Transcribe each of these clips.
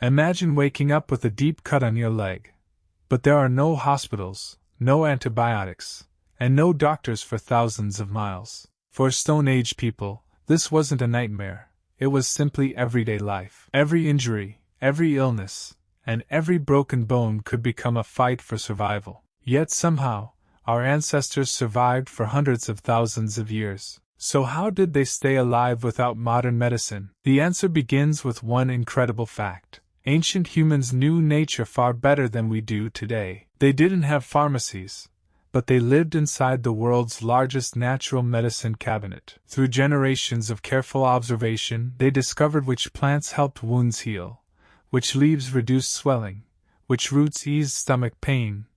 Imagine waking up with a deep cut on your leg. But there are no hospitals, no antibiotics, and no doctors for thousands of miles. For Stone Age people, this wasn't a nightmare, it was simply everyday life. Every injury, every illness, and every broken bone could become a fight for survival. Yet somehow, our ancestors survived for hundreds of thousands of years. So how did they stay alive without modern medicine? The answer begins with one incredible fact. Ancient humans knew nature far better than we do today. They didn't have pharmacies, but they lived inside the world's largest natural medicine cabinet. Through generations of careful observation, they discovered which plants helped wounds heal, which leaves reduced swelling, which roots eased stomach pain,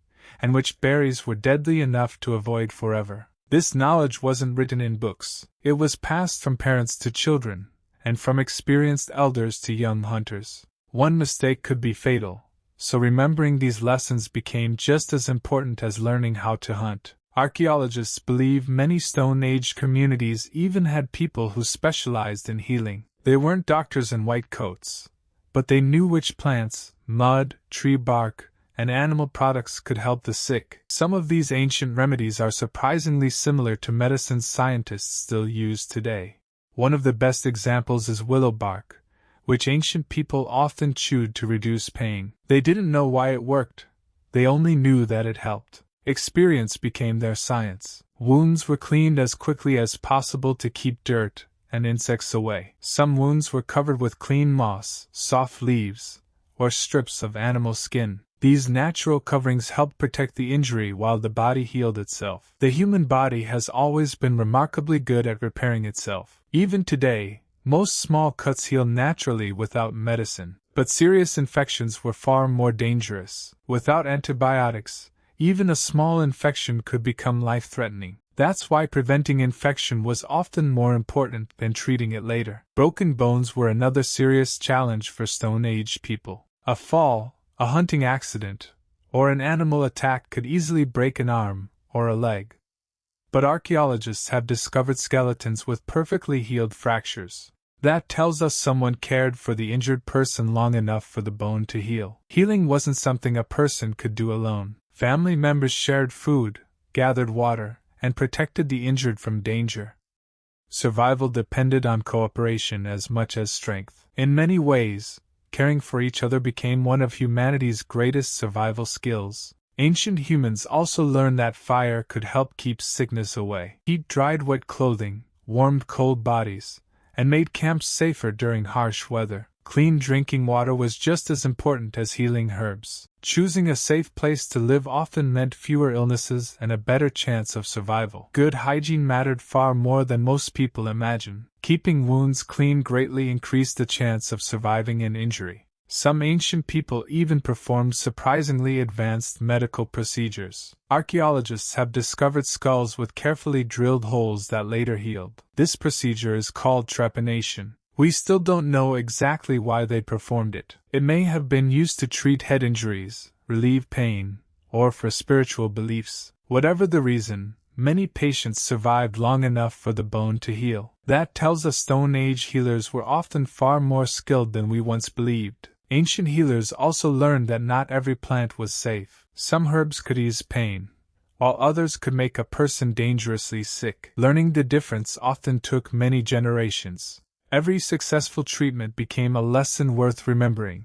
and which berries were deadly enough to avoid forever. This knowledge wasn't written in books. It was passed from parents to children, and from experienced elders to young hunters. One mistake could be fatal, so remembering these lessons became just as important as learning how to hunt. Archaeologists believe many Stone Age communities even had people who specialized in healing. They weren't doctors in white coats, but they knew which plants, mud, tree bark, and animal products could help the sick. Some of these ancient remedies are surprisingly similar to medicines scientists still use today. One of the best examples is willow bark, which ancient people often chewed to reduce pain. They didn't know why it worked, they only knew that it helped. Experience became their science. Wounds were cleaned as quickly as possible to keep dirt and insects away. Some wounds were covered with clean moss, soft leaves, or strips of animal skin. These natural coverings helped protect the injury while the body healed itself. The human body has always been remarkably good at repairing itself. Even today, most small cuts heal naturally without medicine, but serious infections were far more dangerous. Without antibiotics, even a small infection could become life-threatening. That's why preventing infection was often more important than treating it later. Broken bones were another serious challenge for Stone Age people. A fall, a hunting accident, or an animal attack could easily break an arm or a leg. But archaeologists have discovered skeletons with perfectly healed fractures. That tells us someone cared for the injured person long enough for the bone to heal. Healing wasn't something a person could do alone. Family members shared food, gathered water, and protected the injured from danger. Survival depended on cooperation as much as strength. In many ways, caring for each other became one of humanity's greatest survival skills. Ancient humans also learned that fire could help keep sickness away. Heat dried wet clothing, warmed cold bodies, and made camps safer during harsh weather. Clean drinking water was just as important as healing herbs. Choosing a safe place to live often meant fewer illnesses and a better chance of survival. Good hygiene mattered far more than most people imagine. Keeping wounds clean greatly increased the chance of surviving an injury. Some ancient people even performed surprisingly advanced medical procedures. Archaeologists have discovered skulls with carefully drilled holes that later healed. This procedure is called trepanation. We still don't know exactly why they performed it. It may have been used to treat head injuries, relieve pain, or for spiritual beliefs. Whatever the reason, many patients survived long enough for the bone to heal. That tells us Stone Age healers were often far more skilled than we once believed. Ancient healers also learned that not every plant was safe. Some herbs could ease pain, while others could make a person dangerously sick. Learning the difference often took many generations. Every successful treatment became a lesson worth remembering,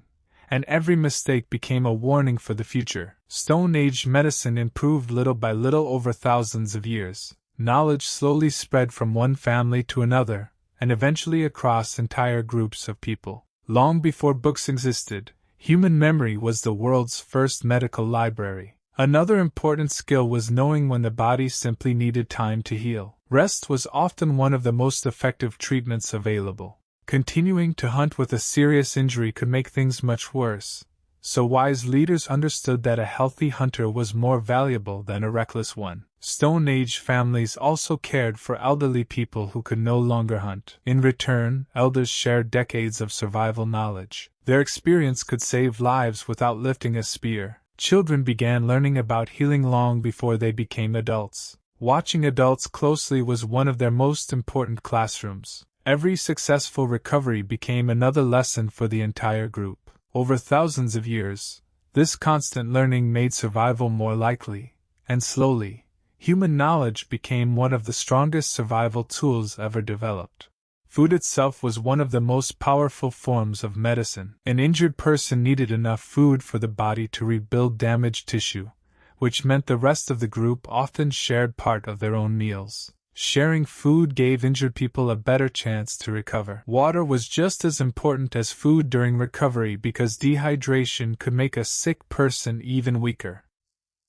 and every mistake became a warning for the future. Stone Age medicine improved little by little over thousands of years. Knowledge slowly spread from one family to another, and eventually across entire groups of people. Long before books existed, human memory was the world's first medical library. Another important skill was knowing when the body simply needed time to heal. Rest was often one of the most effective treatments available. Continuing to hunt with a serious injury could make things much worse, so wise leaders understood that a healthy hunter was more valuable than a reckless one. Stone Age families also cared for elderly people who could no longer hunt. In return, elders shared decades of survival knowledge. Their experience could save lives without lifting a spear. Children began learning about healing long before they became adults. Watching adults closely was one of their most important classrooms. Every successful recovery became another lesson for the entire group. Over thousands of years, this constant learning made survival more likely, and slowly, human knowledge became one of the strongest survival tools ever developed. Food itself was one of the most powerful forms of medicine. An injured person needed enough food for the body to rebuild damaged tissue, which meant the rest of the group often shared part of their own meals. Sharing food gave injured people a better chance to recover. Water was just as important as food during recovery because dehydration could make a sick person even weaker.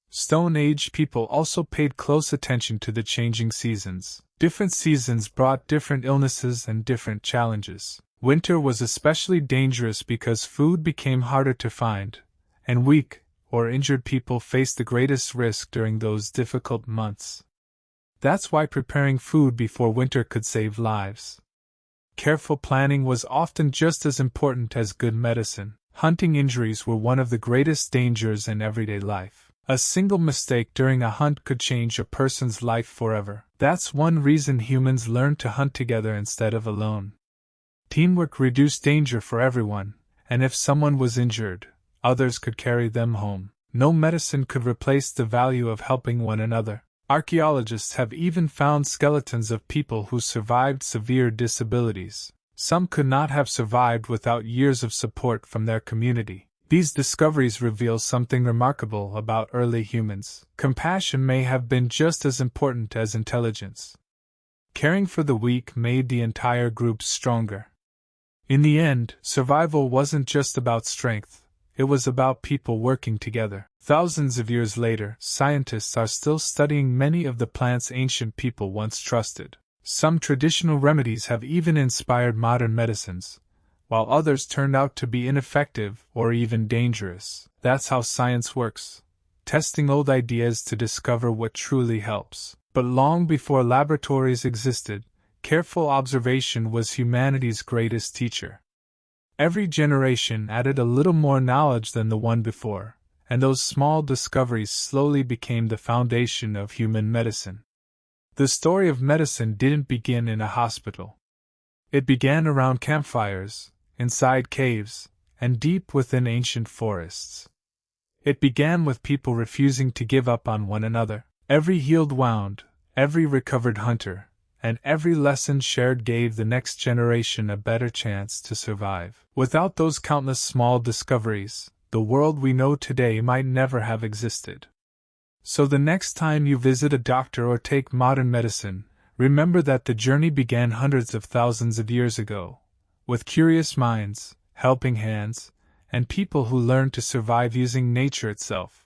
Stone Age people also paid close attention to the changing seasons. Different seasons brought different illnesses and different challenges. Winter was especially dangerous because food became harder to find, and weak or injured people faced the greatest risk during those difficult months. That's why preparing food before winter could save lives. Careful planning was often just as important as good medicine. Hunting injuries were one of the greatest dangers in everyday life. A single mistake during a hunt could change a person's life forever. That's one reason humans learned to hunt together instead of alone. Teamwork reduced danger for everyone, and if someone was injured, others could carry them home. No medicine could replace the value of helping one another. Archaeologists have even found skeletons of people who survived severe disabilities. Some could not have survived without years of support from their community. These discoveries reveal something remarkable about early humans. Compassion may have been just as important as intelligence. Caring for the weak made the entire group stronger. In the end, survival wasn't just about strength. It was about people working together. Thousands of years later, scientists are still studying many of the plants ancient people once trusted. Some traditional remedies have even inspired modern medicines, while others turned out to be ineffective or even dangerous. That's how science works, testing old ideas to discover what truly helps. But long before laboratories existed, careful observation was humanity's greatest teacher. Every generation added a little more knowledge than the one before, and those small discoveries slowly became the foundation of human medicine. The story of medicine didn't begin in a hospital. It began around campfires, inside caves, and deep within ancient forests. It began with people refusing to give up on one another. Every healed wound, every recovered hunter, and every lesson shared gave the next generation a better chance to survive. Without those countless small discoveries, the world we know today might never have existed. So the next time you visit a doctor or take modern medicine, remember that the journey began hundreds of thousands of years ago, with curious minds, helping hands, and people who learned to survive using nature itself.